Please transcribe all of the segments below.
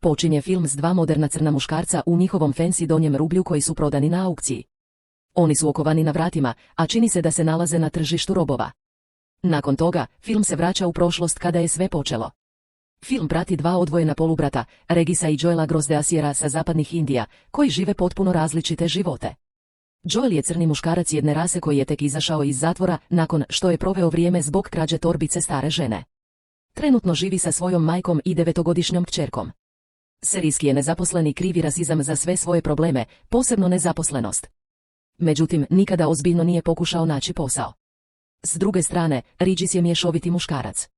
Počinje film s dva moderna crna muškarca u njihovom fancy donjem rublju koji su prodani na aukciji. Oni su okovani na vratima, a čini se da se nalaze na tržištu robova. Nakon toga, film se vraća u prošlost kada je sve počelo. Film prati dva odvojena polubrata, Regisa i Joela Grosdeasiera sa zapadnih Indija, koji žive potpuno različite živote. Joel je crni muškarac jedne rase koji je tek izašao iz zatvora nakon što je proveo vrijeme zbog krađe torbice stare žene. Trenutno živi sa svojom majkom i 9-godišnjom kćerkom. Serijski je nezaposleni krivi rasizam za sve svoje probleme, posebno nezaposlenost. Međutim, nikada ozbiljno nije pokušao naći posao. S druge strane, Regis je mješoviti muškarac.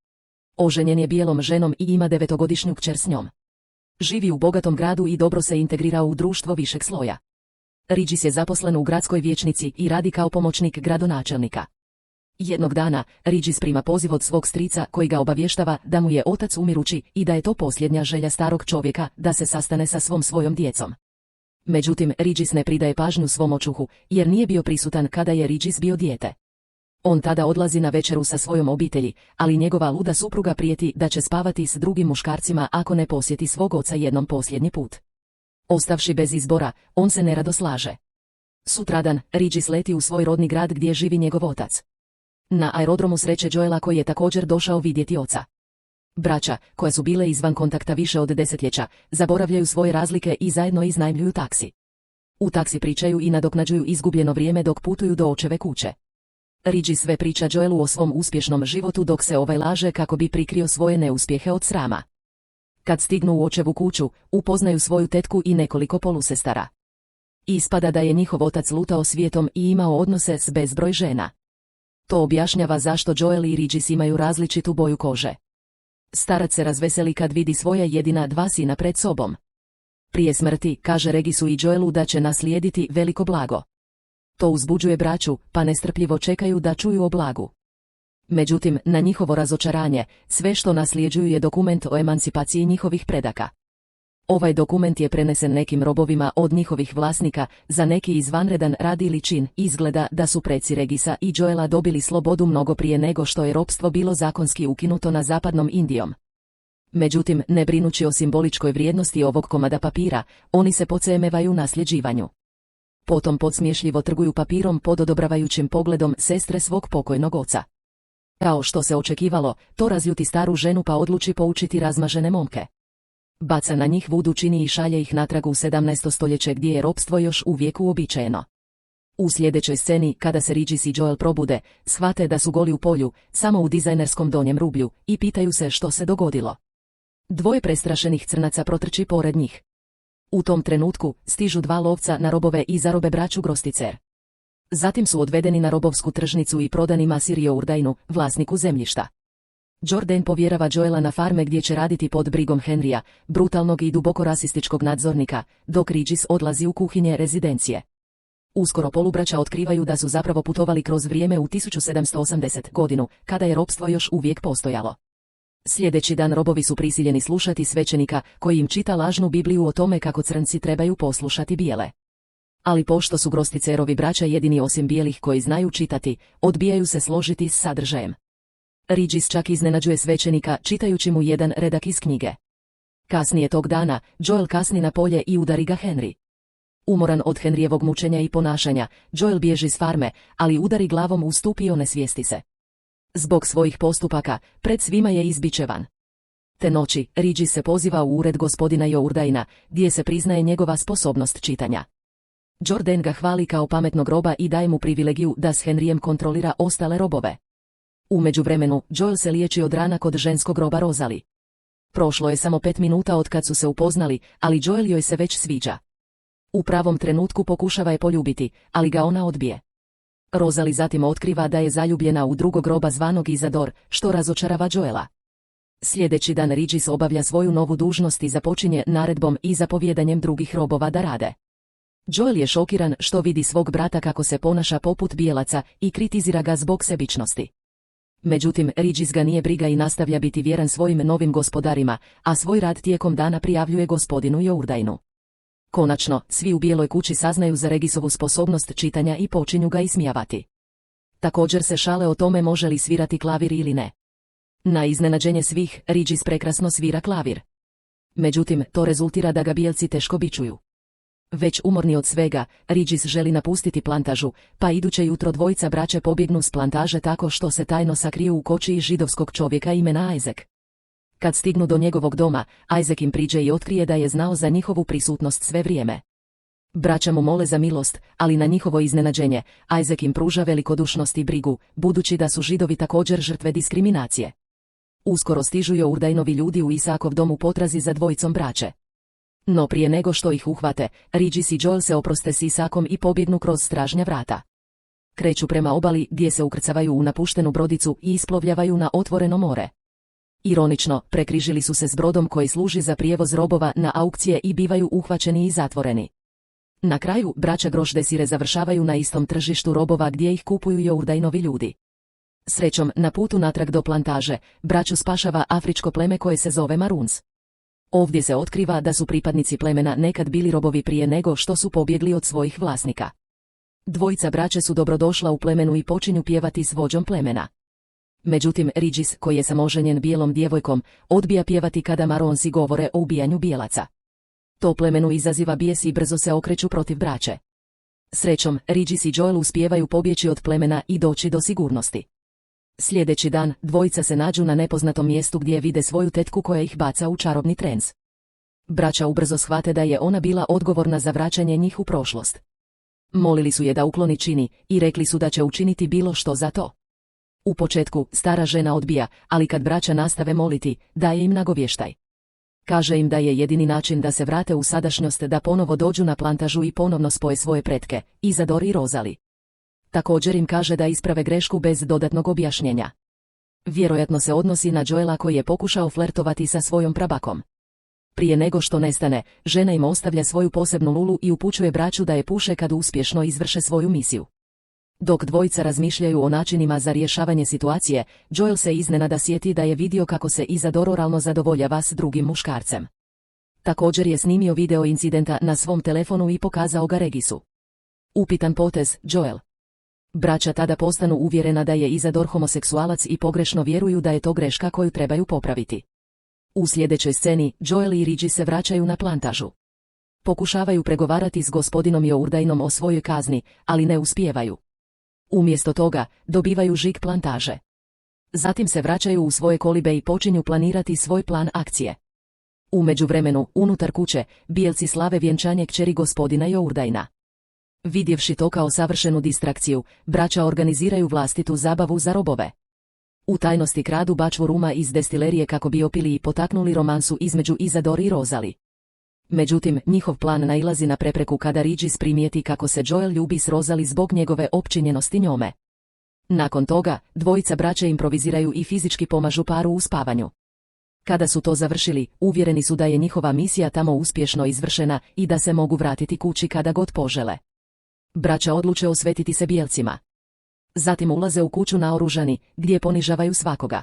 Oženjen je bijelom ženom i ima 9-godišnju kćer s njom. Živi u bogatom gradu i dobro se integrirao u društvo višeg sloja. Regis je zaposlen u gradskoj vijećnici i radi kao pomoćnik gradonačelnika. Jednog dana, Regis prima poziv od svog strica koji ga obavještava da mu je otac umirući i da je to posljednja želja starog čovjeka da se sastane sa svojom djecom. Međutim, Regis ne pridaje pažnju svom očuhu, jer nije bio prisutan kada je Regis bio dijete. On tada odlazi na večeru sa svojom obitelji, ali njegova luda supruga prijeti da će spavati s drugim muškarcima ako ne posjeti svog oca jednom posljednji put. Ostavši bez izbora, on se nerado slaže. Sutradan, Regis leti u svoj rodni grad gdje živi njegov otac. Na aerodromu sreće Joela koji je također došao vidjeti oca. Braća, koja su bile izvan kontakta više od desetljeća, zaboravljaju svoje razlike i zajedno iznajmljuju taksi. U taksi pričaju i nadoknađuju izgubljeno vrijeme dok putuju do očeve kuće. Regis sve priča Joelu o svom uspješnom životu dok se ovaj laže kako bi prikrio svoje neuspjehe od srama. Kad stignu u očevu kuću, upoznaju svoju tetku i nekoliko polusestara. Ispada da je njihov otac lutao svijetom i imao odnose s bezbroj žena. To objašnjava zašto Joel i Regis imaju različitu boju kože. Starac se razveseli kad vidi svoja jedina dva sina pred sobom. Prije smrti, kaže Regisu i Joelu da će naslijediti veliko blago. To uzbuđuje braću, pa nestrpljivo čekaju da čuju o blagu. Međutim, na njihovo razočaranje, sve što nasljeđuju je dokument o emancipaciji njihovih predaka. Ovaj dokument je prenesen nekim robovima od njihovih vlasnika, za neki izvanredan rad ili čin. Izgleda da su preci Regisa i Joela dobili slobodu mnogo prije nego što je ropstvo bilo zakonski ukinuto na zapadnom Indijom. Međutim, ne brinući o simboličkoj vrijednosti ovog komada papira, oni se pocemevaju nasljeđivanju. Potom podsmješljivo trguju papirom pod odobravajućim pogledom sestre svog pokojnog oca. Kao što se očekivalo, to razljuti staru ženu pa odluči poučiti razmažene momke. Baca na njih vudu čini i šalje ih natrag u 17. stoljeće gdje je ropstvo još uvijek uobičajeno. U sljedećoj sceni, kada se Regis i Joel probude, shvate da su goli u polju, samo u dizajnerskom donjem rublju, i pitaju se što se dogodilo. Dvoje prestrašenih crnaca protrči pored njih. U tom trenutku stižu dva lovca na robove i zarobe braću Grosticer. Zatim su odvedeni na robovsku tržnicu i prodani Masiri Jourdainu, vlasniku zemljišta. Jourdain povjerava Joela na farme gdje će raditi pod brigom Henrya, brutalnog i duboko rasističkog nadzornika, dok Regis odlazi u kuhinje rezidencije. Uskoro polubraća otkrivaju da su zapravo putovali kroz vrijeme u 1780 godinu, kada je ropstvo još uvijek postojalo. Sljedeći dan robovi su prisiljeni slušati svećenika koji im čita lažnu Bibliju o tome kako crnci trebaju poslušati bijele. Ali pošto su Grosticerovi braća jedini osim bijelih koji znaju čitati, odbijaju se složiti s sadržajem. Regis čak iznenađuje svećenika čitajući mu jedan redak iz knjige. Kasnije tog dana, Joel kasni na polje i udari ga Henry. Umoran od Henryjevog mučenja i ponašanja, Joel bježi s farme, ali udari glavom u stup i onesvijesti se. Zbog svojih postupaka, pred svima je izbičevan. Te noći, Regis se poziva u ured gospodina Jourdaina, gdje se priznaje njegova sposobnost čitanja. Jourdain ga hvali kao pametnog roba i daje mu privilegiju da s Henryjem kontrolira ostale robove. U međuvremenu, Joel se liječi od rana kod ženskog roba Rosalie. Prošlo je samo 5 minuta od kad su se upoznali, ali Joel joj se već sviđa. U pravom trenutku pokušava je poljubiti, ali ga ona odbije. Rosalie zatim otkriva da je zaljubljena u drugog roba zvanog Isador, što razočarava Joela. Sljedeći dan Regis obavlja svoju novu dužnost i započinje naredbom i zapovjedanjem drugih robova da rade. Joel je šokiran što vidi svog brata kako se ponaša poput bijelaca i kritizira ga zbog sebičnosti. Međutim, Regis ga nije briga i nastavlja biti vjeran svojim novim gospodarima, a svoj rad tijekom dana prijavljuje gospodinu Jourdainu. Konačno, svi u bijeloj kući saznaju za Regisovu sposobnost čitanja i počinju ga ismijavati. Također se šale o tome može li svirati klavir ili ne. Na iznenađenje svih, Regis prekrasno svira klavir. Međutim, to rezultira da ga bijelci teško bičuju. Već umorni od svega, Regis želi napustiti plantažu, pa iduće jutro dvojica braće pobjegnu s plantaže tako što se tajno sakriju u kočiji židovskog čovjeka imena Isaac. Kad stignu do njegovog doma, Isaac im priđe i otkrije da je znao za njihovu prisutnost sve vrijeme. Braća mu mole za milost, ali na njihovo iznenađenje, Isaac im pruža velikodušnost i brigu, budući da su Židovi također žrtve diskriminacije. Uskoro stižu Jourdainovi ljudi u Isaakov dom u potrazi za dvojicom braće. No prije nego što ih uhvate, Regis i Joel se oproste s Isaakom i pobjegnu kroz stražnja vrata. Kreću prema obali gdje se ukrcavaju u napuštenu brodicu i isplovljavaju na otvoreno more. Ironično, prekrižili su se s brodom koji služi za prijevoz robova na aukcije i bivaju uhvaćeni i zatvoreni. Na kraju, braća Groš Desire završavaju na istom tržištu robova gdje ih kupuju Jourdainovi ljudi. Srećom, na putu natrag do plantaže, braću spašava afričko pleme koje se zove Maroons. Ovdje se otkriva da su pripadnici plemena nekad bili robovi prije nego što su pobjegli od svojih vlasnika. Dvojica braće su dobrodošla u plemenu i počinju pjevati s vođom plemena. Međutim, Regis, koji je samoženjen bijelom djevojkom, odbija pjevati kada Maroonsi govore o ubijanju bijelaca. To plemenu izaziva bijes i brzo se okreću protiv braće. Srećom, Regis i Joel uspijevaju pobjeći od plemena i doći do sigurnosti. Sljedeći dan, dvojica se nađu na nepoznatom mjestu gdje vide svoju tetku koja ih baca u čarobni trens. Braća ubrzo shvate da je ona bila odgovorna za vraćanje njih u prošlost. Molili su je da ukloni čini i rekli su da će učiniti bilo što za to. U početku, stara žena odbija, ali kad braća nastave moliti, daje im nagovještaj. Kaže im da je jedini način da se vrate u sadašnjost da ponovo dođu na plantažu i ponovno spoje svoje pretke, Izador i Rozali. Također im kaže da isprave grešku bez dodatnog objašnjenja. Vjerojatno se odnosi na Joela koji je pokušao flertovati sa svojom prabakom. Prije nego što nestane, žena im ostavlja svoju posebnu lulu i upućuje braću da je puše kad uspješno izvrše svoju misiju. Dok dvojica razmišljaju o načinima za rješavanje situacije, Joel se iznenada sjeti da je vidio kako se Izador oralno zadovoljava s drugim muškarcem. Također je snimio video incidenta na svom telefonu i pokazao ga Regisu. Upitan potez, Joel. Braća tada postanu uvjerena da je Izador homoseksualac i pogrešno vjeruju da je to greška koju trebaju popraviti. U sljedećoj sceni, Joel i Regis se vraćaju na plantažu. Pokušavaju pregovarati s gospodinom Jourdainom o svojoj kazni, ali ne uspijevaju. Umjesto toga, dobivaju žig plantaže. Zatim se vraćaju u svoje kolibe i počinju planirati svoj plan akcije. U međuvremenu, unutar kuće, bijelci slave vjenčanje kćeri gospodina Jourdaina. Vidjevši to kao savršenu distrakciju, braća organiziraju vlastitu zabavu za robove. U tajnosti kradu bačvu ruma iz destilerije kako bi opili i potaknuli romansu između Izador i Rozali. Međutim, njihov plan nailazi na prepreku kada Regis primijeti kako se Joel ljubi s Rozali zbog njegove opčinjenosti njome. Nakon toga, dvojica braće improviziraju i fizički pomažu paru u spavanju. Kada su to završili, uvjereni su da je njihova misija tamo uspješno izvršena i da se mogu vratiti kući kada god požele. Braća odluče osvetiti se bijelcima. Zatim ulaze u kuću naoružani, gdje ponižavaju svakoga.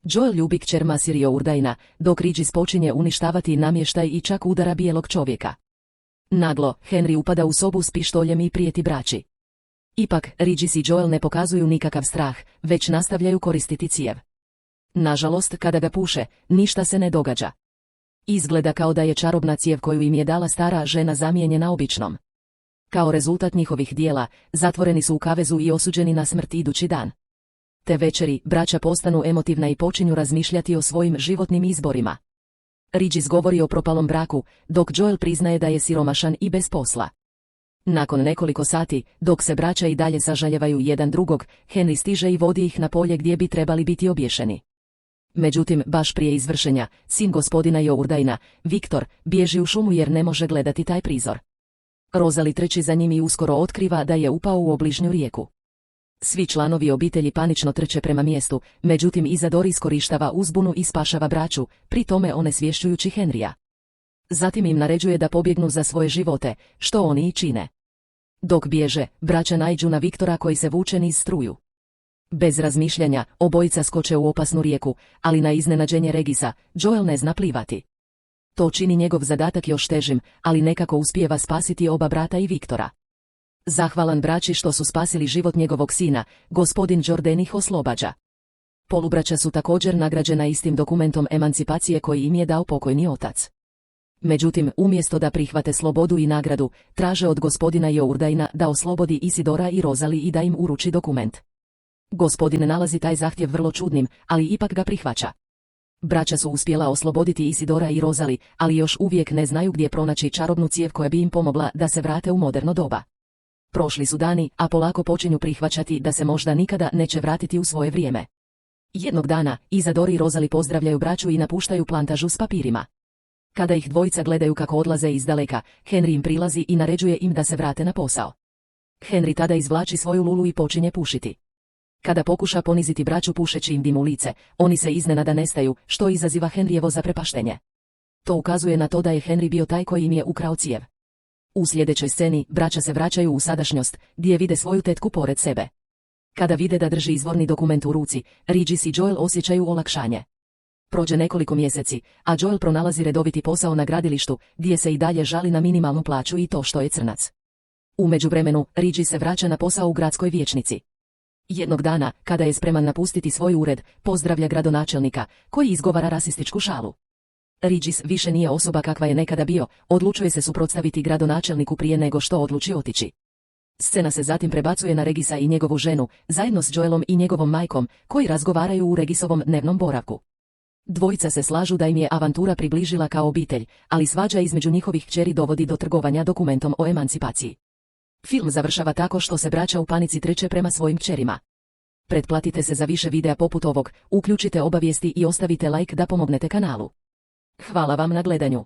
Joel ljubi kćer Masir Jourdaina, dok Regis počinje uništavati namještaj i čak udara bijelog čovjeka. Naglo, Henry upada u sobu s pištoljem i prijeti braći. Ipak, Regis i Joel ne pokazuju nikakav strah, već nastavljaju koristiti cijev. Nažalost, kada ga puše, ništa se ne događa. Izgleda kao da je čarobna cijev koju im je dala stara žena zamijenjena običnom. Kao rezultat njihovih dijela, zatvoreni su u kavezu i osuđeni na smrt idući dan. Te večeri, braća postanu emotivna i počinju razmišljati o svojim životnim izborima. Regis govori o propalom braku, dok Joel priznaje da je siromašan i bez posla. Nakon nekoliko sati, dok se braća i dalje sažaljevaju jedan drugog, Henry stiže i vodi ih na polje gdje bi trebali biti obješeni. Međutim, baš prije izvršenja, sin gospodina Jourdaina, Viktor, bježi u šumu jer ne može gledati taj prizor. Rozali trči za njim i uskoro otkriva da je upao u obližnju rijeku. Svi članovi obitelji panično trče prema mjestu, međutim Izador iskorištava uzbunu i spašava braću, pri tome onesvješćujući Henrya. Zatim im naređuje da pobjegnu za svoje živote, što oni i čine. Dok bježe, braća naiđu na Viktora koji se vuče niz struju. Bez razmišljanja, obojica skoče u opasnu rijeku, ali na iznenađenje Regisa, Joel ne zna plivati. To čini njegov zadatak još težim, ali nekako uspijeva spasiti oba brata i Viktora. Zahvalan braći što su spasili život njegovog sina, gospodin Jourdain ih oslobađa. Polubraća su također nagrađena istim dokumentom emancipacije koji im je dao pokojni otac. Međutim, umjesto da prihvate slobodu i nagradu, traže od gospodina Jourdaina da oslobodi Isidora i Rozali i da im uruči dokument. Gospodin nalazi taj zahtjev vrlo čudnim, ali ipak ga prihvaća. Braća su uspjela osloboditi Isidora i Rozali, ali još uvijek ne znaju gdje pronaći čarobnu cijev koja bi im pomogla da se vrate u moderno doba. Prošli su dani, a polako počinju prihvaćati da se možda nikada neće vratiti u svoje vrijeme. Jednog dana, Isidor i Rozali pozdravljaju braću i napuštaju plantažu s papirima. Kada ih dvojica gledaju kako odlaze iz daleka, Henry im prilazi i naređuje im da se vrate na posao. Henry tada izvlači svoju lulu i počinje pušiti. Kada pokuša poniziti braću pušeći im dim u lice, oni se iznenada nestaju, što izaziva Henryevo zaprepaštenje. To ukazuje na to da je Henry bio taj koji im je ukrao cijev. U sljedećoj sceni, braća se vraćaju u sadašnjost, gdje vide svoju tetku pored sebe. Kada vide da drži izvorni dokument u ruci, Regis i Joel osjećaju olakšanje. Prođe nekoliko mjeseci, a Joel pronalazi redoviti posao na gradilištu, gdje se i dalje žali na minimalnu plaću i to što je crnac. U međuvremenu, Regis se vraća na posao u gradskoj vijećnici. Jednog dana, kada je spreman napustiti svoj ured, pozdravlja gradonačelnika, koji izgovara rasističku šalu. Regis više nije osoba kakva je nekada bio, odlučuje se suprotstaviti gradonačelniku prije nego što odluči otići. Scena se zatim prebacuje na Regisa i njegovu ženu, zajedno s Joelom i njegovom majkom, koji razgovaraju u Regisovom dnevnom boravku. Dvojica se slažu da im je avantura približila kao obitelj, ali svađa između njihovih kćeri dovodi do trgovanja dokumentom o emancipaciji. Film završava tako što se braća u panici trče prema svojim kćerima. Pretplatite se za više videa poput ovog, uključite obavijesti i ostavite like da pomognete kanalu. Hvala vam na gledanju.